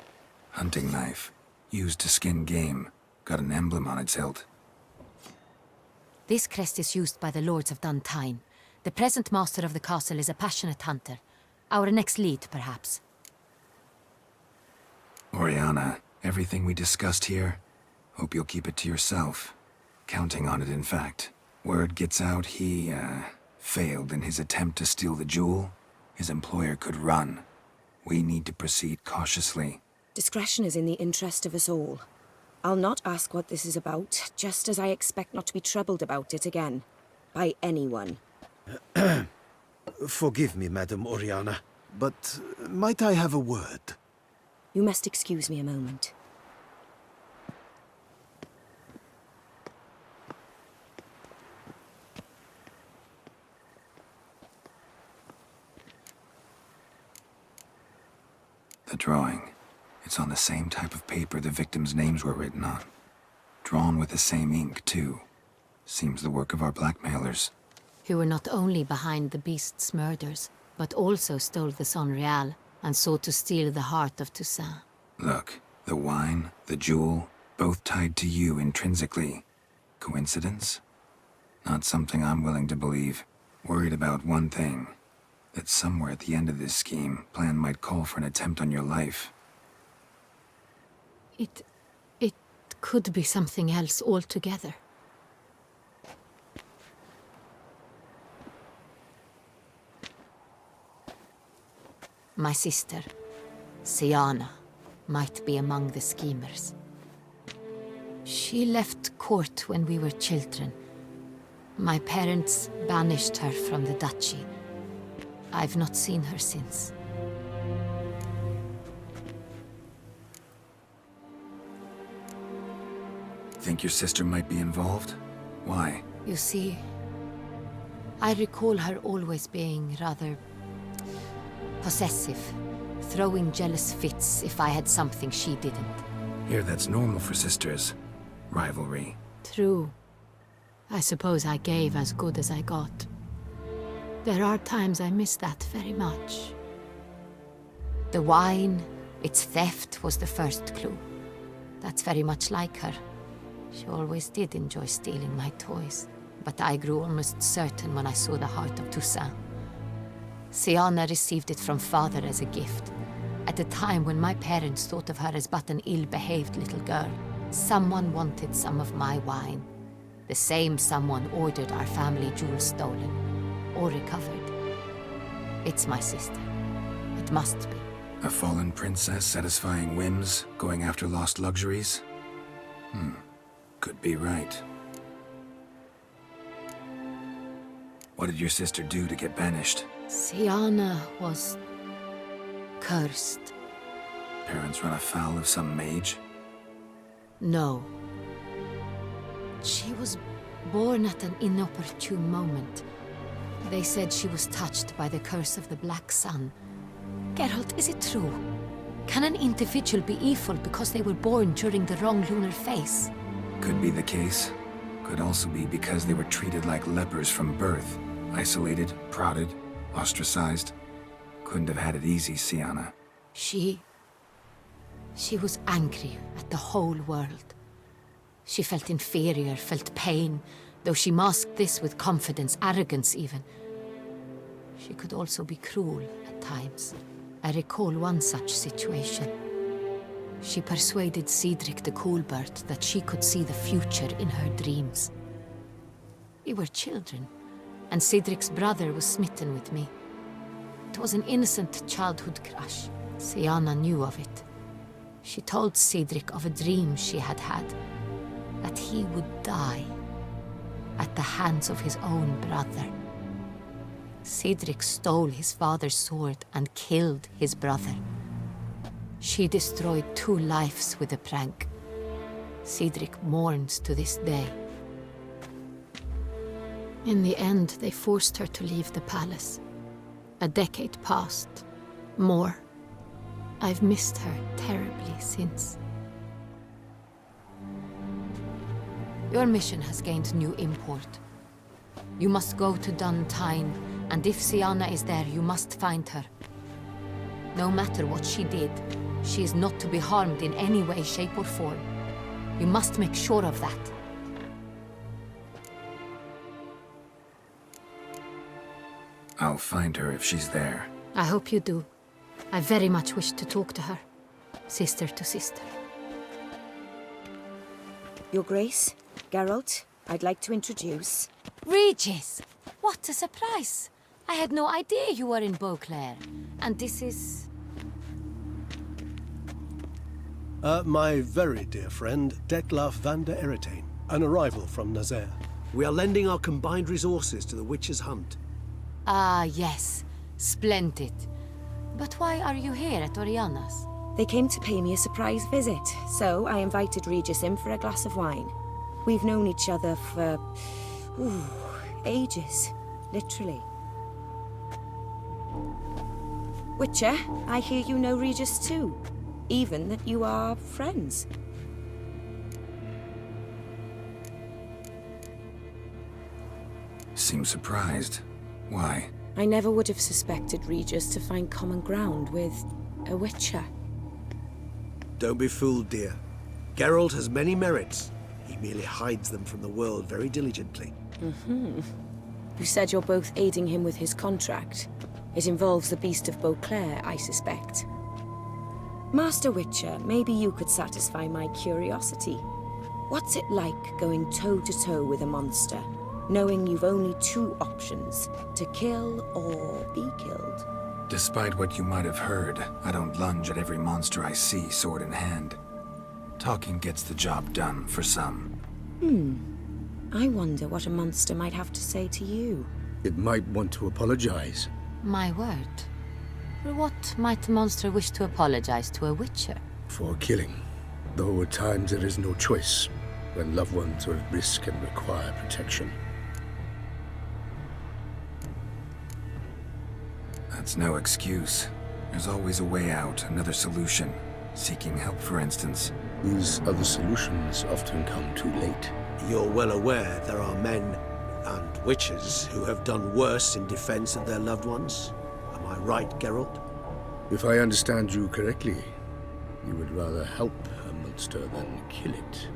F: Hunting knife. Used to skin game. Got an emblem on its hilt.
D: This crest is used by the Lords of Duntine. The present master of the castle is a passionate hunter. Our next lead, perhaps.
F: Oriana, everything we discussed here, hope you'll keep it to yourself. Counting on it, in fact. Word gets out he, failed in his attempt to steal the jewel. His employer could run. We need to proceed cautiously.
M: Discretion is in the interest of us all. I'll not ask what this is about, just as I expect not to be troubled about it again. By anyone.
C: Forgive me, Madam Oriana, but might I have a word?
M: You must excuse me a moment.
F: The drawing. It's on the same type of paper the victims' names were written on. Drawn with the same ink, too. Seems the work of our blackmailers.
D: Who were not only behind the beast's murders, but also stole the Sonreal and sought to steal the heart of Toussaint.
F: Look, the wine, the jewel, both tied to you intrinsically. Coincidence? Not something I'm willing to believe. Worried about one thing. That somewhere at the end of this scheme, plan might call for an attempt on your life.
D: It could be something else altogether. My sister, Siana, might be among the schemers. She left court when we were children. My parents banished her from the duchy. I've not seen her since.
F: Think your sister might be involved? Why?
D: You see, I recall her always being rather possessive, throwing jealous fits if I had something she didn't.
F: Here, that's normal for sisters. Rivalry.
D: True. I suppose I gave as good as I got. There are times I miss that very much. The wine, its theft, was the first clue. That's very much like her. She always did enjoy stealing my toys, but I grew almost certain when I saw the heart of Toussaint. Siana received it from father as a gift. At a time when my parents thought of her as but an ill-behaved little girl, someone wanted some of my wine. The same someone ordered our family jewels stolen, or recovered. It's my sister. It must be.
F: A fallen princess satisfying whims, going after lost luxuries? Could be right. What did your sister do to get banished?
D: Siana was cursed.
F: Parents run afoul of some mage?
D: No. She was born at an inopportune moment. They said she was touched by the curse of the Black Sun. Geralt, is it true? Can an individual be evil because they were born during the wrong lunar phase?
F: Could be the case. Could also be because they were treated like lepers from birth. Isolated, prodded, ostracized. Couldn't have had it easy, Siana.
D: She was angry at the whole world. She felt inferior, felt pain, though she masked this with confidence, arrogance even. She could also be cruel at times. I recall one such situation. She persuaded Cedric the Coolbird that she could see the future in her dreams. We were children, and Cedric's brother was smitten with me. It was an innocent childhood crush. Siana knew of it. She told Cedric of a dream she had had, that he would die at the hands of his own brother. Cedric stole his father's sword and killed his brother. She destroyed 2 lives with a prank. Cedric mourns to this day. In the end, they forced her to leave the palace. A decade passed. More. I've missed her terribly since. Your mission has gained new import. You must go to Duntine, and if Siana is there, you must find her. No matter what she did, she is not to be harmed in any way, shape, or form. You must make sure of that.
F: I'll find her if she's there.
D: I hope you do. I very much wish to talk to her. Sister to sister.
M: Your Grace, Geralt, I'd like to introduce...
D: Regis! What a surprise! I had no idea you were in Beauclair. And this is...
N: My very dear friend, Detlaf van der Eretain, an arrival from Nazaire. We are lending our combined resources to the Witch's Hunt.
D: Ah, yes. Splendid. But why are you here at Oriana's?
M: They came to pay me a surprise visit, so I invited Regis in for a glass of wine. We've known each other for... ages. Literally. Witcher, I hear you know Regis too. Even that you are friends.
F: Seem surprised. Why?
M: I never would have suspected Regis to find common ground with a Witcher.
N: Don't be fooled, dear. Geralt has many merits. He merely hides them from the world very diligently.
M: You said you're both aiding him with his contract. It involves the Beast of Beauclair, I suspect. Master Witcher, maybe you could satisfy my curiosity. What's it like going toe-to-toe with a monster, knowing you've only two options, to kill or be killed?
F: Despite what you might have heard, I don't lunge at every monster I see, sword in hand. Talking gets the job done, for some.
M: I wonder what a monster might have to say to you.
O: It might want to apologize.
D: My word. For what might a monster wish to apologize to a Witcher?
O: For killing. Though at times there is no choice, when loved ones are at risk and require protection.
F: That's no excuse. There's always a way out, another solution. Seeking help, for instance.
O: These other solutions often come too late.
N: You're well aware there are men and witches who have done worse in defense of their loved ones. Am I right, Geralt?
O: If I understand you correctly, you would rather help a monster than kill it.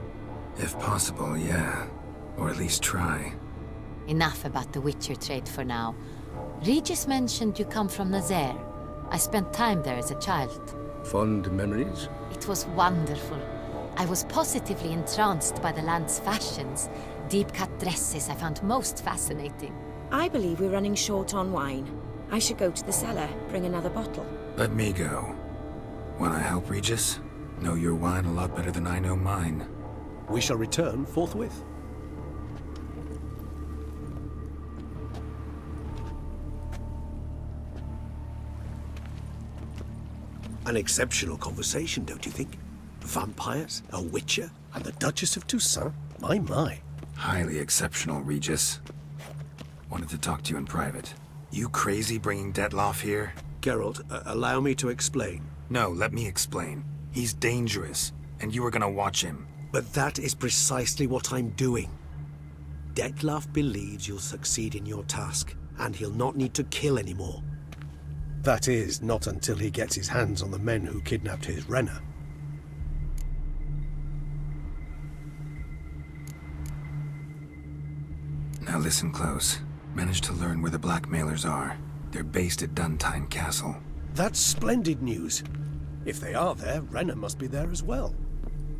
F: If possible, yeah. Or at least try.
D: Enough about the Witcher trade for now. Regis mentioned you come from Nazaire. I spent time there as a child.
O: Fond memories?
D: It was wonderful. I was positively entranced by the land's fashions. Deep-cut dresses I found most fascinating.
M: I believe we're running short on wine. I should go to the cellar, bring another bottle.
F: Let me go. Wanna help, Regis? Know your wine a lot better than I know mine.
N: We shall return forthwith. An exceptional conversation, don't you think? Vampires, a Witcher, and the Duchess of Toussaint? My.
F: Highly exceptional, Regis. Wanted to talk to you in private. You crazy bringing Detlaf here?
N: Geralt, allow me to explain.
F: No, let me explain. He's dangerous, and you were gonna watch him.
N: But that is precisely what I'm doing. Detlaf believes you'll succeed in your task, and he'll not need to kill anymore. That is, not until he gets his hands on the men who kidnapped his Renna.
F: Now listen close. Managed to learn where the blackmailers are. They're based at Duntine Castle.
N: That's splendid news. If they are there, Renna must be there as well.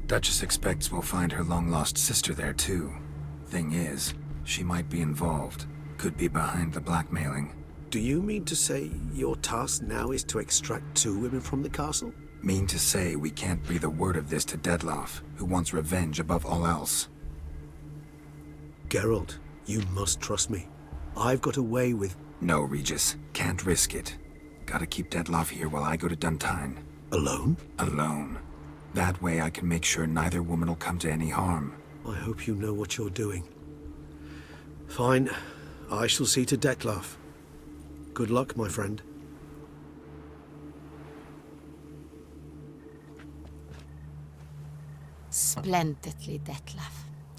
F: Duchess expects we'll find her long-lost sister there, too. Thing is, she might be involved. Could be behind the blackmailing.
N: Do you mean to say your task now is to extract 2 women from the castle?
F: Mean to say we can't breathe a word of this to Detlaf, who wants revenge above all else.
N: Geralt, you must trust me. I've got away with...
F: No, Regis. Can't risk it. Gotta keep Detlaf here while I go to Duntine.
N: Alone?
F: Alone. That way I can make sure neither woman will come to any harm.
N: I hope you know what you're doing. Fine. I shall see to Detlaf. Good luck, my friend.
D: Splendidly, Detlaf.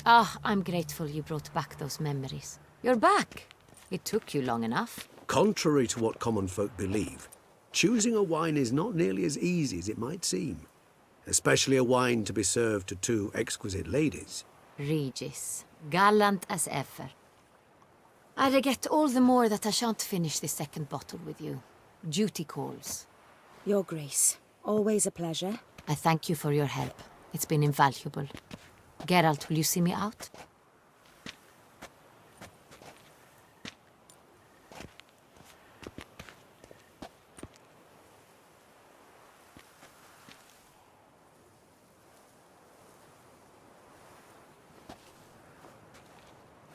D: Ah, I'm grateful you brought back those memories. You're back. It took you long enough.
N: Contrary to what common folk believe, choosing a wine is not nearly as easy as it might seem. Especially a wine to be served to two exquisite ladies.
D: Regis, gallant as ever. I regret all the more that I shan't finish this second bottle with you. Duty calls.
M: Your Grace, always a pleasure.
D: I thank you for your help. It's been invaluable. Geralt, will you see me out?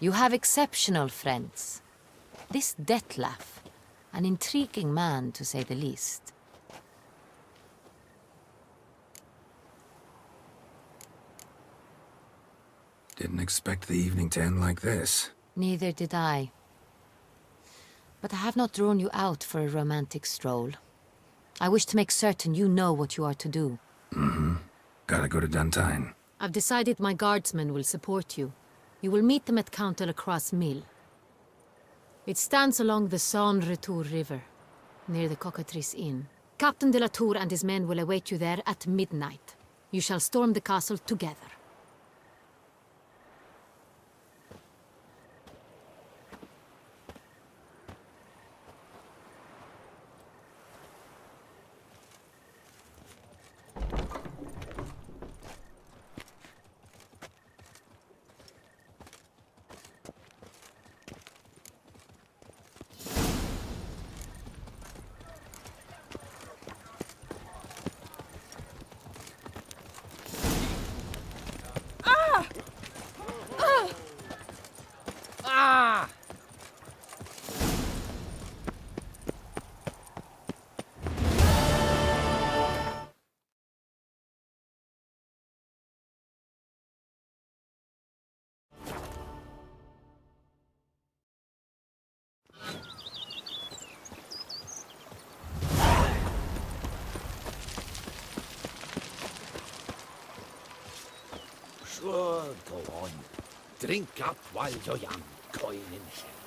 D: You have exceptional friends. This Detlef, an intriguing man to say the least.
F: Didn't expect the evening to end like this.
D: Neither did I. But I have not drawn you out for a romantic stroll. I wish to make certain you know what you are to do.
F: Mm-hmm. Gotta go to Duntine.
D: I've decided my guardsmen will support you. You will meet them at Count de la Croix's mill. It stands along the Saône-Retour River, near the Cockatrice Inn. Captain de la Tour and his men will await you there at midnight. You shall storm the castle together.
E: Sure, go on. Drink up while you're young, coin in hand.